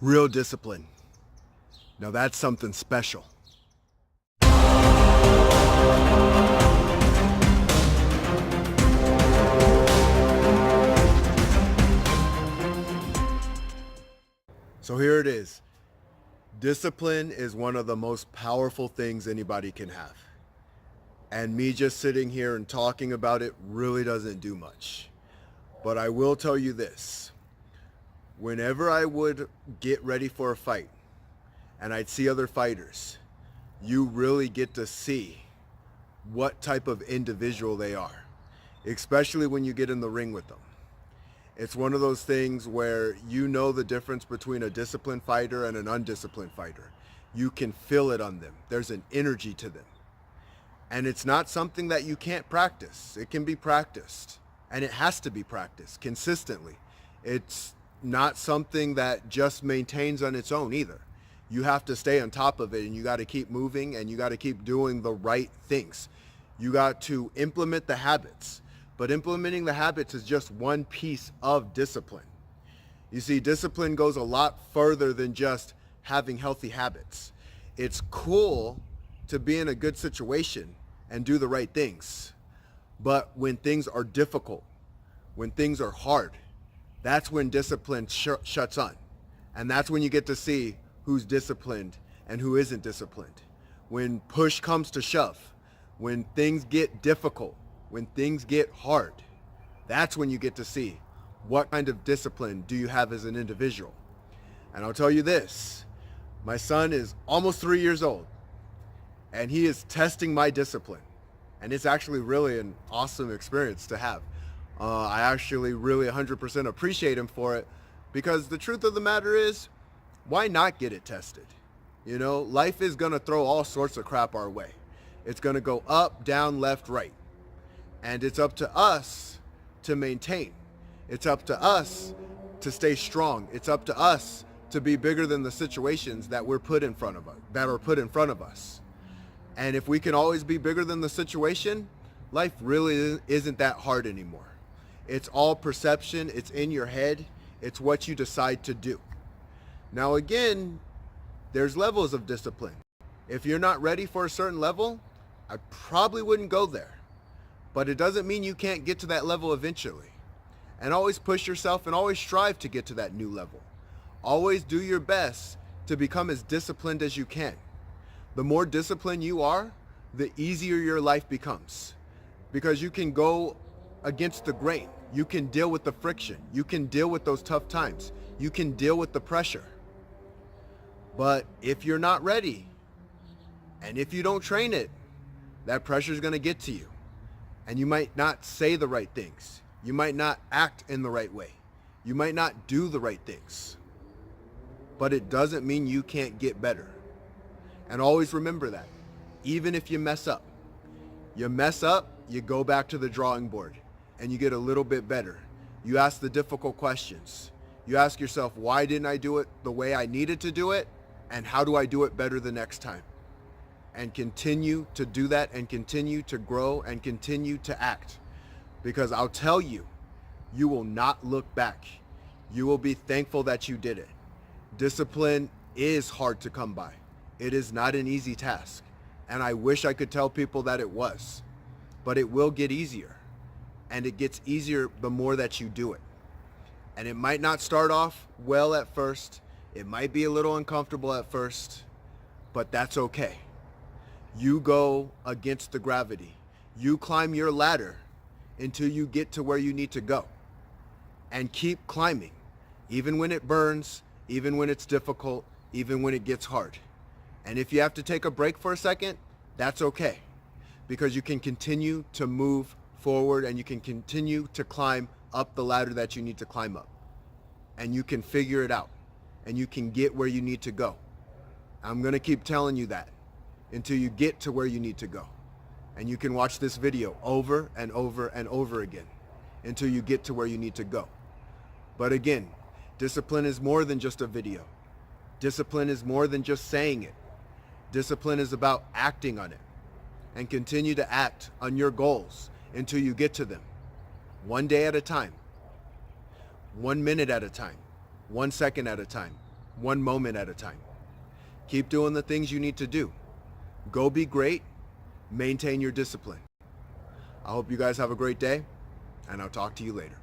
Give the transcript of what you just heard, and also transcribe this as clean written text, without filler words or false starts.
Real discipline. Now that's something special. So here it is. Discipline is one of the most powerful things anybody can have. And me just sitting here and talking about it really doesn't do much. But I will tell you this. Whenever I would get ready for a fight and I'd see other fighters, you really get to see what type of individual they are, especially when you get in the ring with them. It's one of those things where you know the difference between a disciplined fighter and an undisciplined fighter. You can feel it on them. There's an energy to them. And it's not something that you can't practice. It can be practiced, and it has to be practiced consistently. It's not something that just maintains on its own either. You have to stay on top of it, and you got to keep moving, and you got to keep doing the right things. You got to implement the habits. But implementing the habits is just one piece of discipline. You see, discipline goes a lot further than just having healthy habits. It's cool to be in a good situation and do the right things. But when things are difficult, when things are hard, that's when discipline shuts on. And that's when you get to see who's disciplined and who isn't disciplined. When push comes to shove, when things get difficult, when things get hard, that's when you get to see what kind of discipline do you have as an individual. And I'll tell you this, my son is almost 3 years old and he is testing my discipline. And it's actually really an awesome experience to have. I actually really 100% appreciate him for it, because the truth of the matter is, why not get it tested? You know, life is gonna throw all sorts of crap our way. It's gonna go up, down, left, right. And it's up to us to maintain. It's up to us to stay strong. It's up to us to be bigger than the situations that we're put in front of us, that are put in front of us. And if we can always be bigger than the situation, life really isn't that hard anymore. It's all perception. It's in your head. It's what you decide to do. Now again, there's levels of discipline. If you're not ready for a certain level, I probably wouldn't go there. But it doesn't mean you can't get to that level eventually. And always push yourself and always strive to get to that new level. Always do your best to become as disciplined as you can. The more disciplined you are, the easier your life becomes. Because you can go against the grain. You can deal with the friction. You can deal with those tough times. You can deal with the pressure. But if you're not ready, and if you don't train it, that pressure is going to get to you. And you might not say the right things. You might not act in the right way. You might not do the right things. But it doesn't mean you can't get better. And always remember that. Even if you mess up, you go back to the drawing board and you get a little bit better. You ask the difficult questions. You ask yourself, why didn't I do it the way I needed to do it? And how do I do it better the next time? And continue to do that and continue to grow and continue to act. Because I'll tell you, you will not look back. You will be thankful that you did it. Discipline is hard to come by. It is not an easy task. And I wish I could tell people that it was. But it will get easier. And it gets easier the more that you do it. And it might not start off well at first. It might be a little uncomfortable at first. But that's okay. You go against the gravity. You climb your ladder until you get to where you need to go. And keep climbing. Even when it burns, even when it's difficult, even when it gets hard. And if you have to take a break for a second, that's okay. Because you can continue to move forward and you can continue to climb up the ladder that you need to climb up. And you can figure it out. And you can get where you need to go. I'm going to keep telling you that until you get to where you need to go. And you can watch this video over and over and over again until you get to where you need to go. But again, discipline is more than just a video. Discipline is more than just saying it. Discipline is about acting on it. And continue to act on your goals until you get to them. One day at a time. 1 minute at a time. 1 second at a time. one moment at a time. Keep doing the things you need to do. Go be great. Maintain your discipline. I hope you guys have a great day, and I'll talk to you later.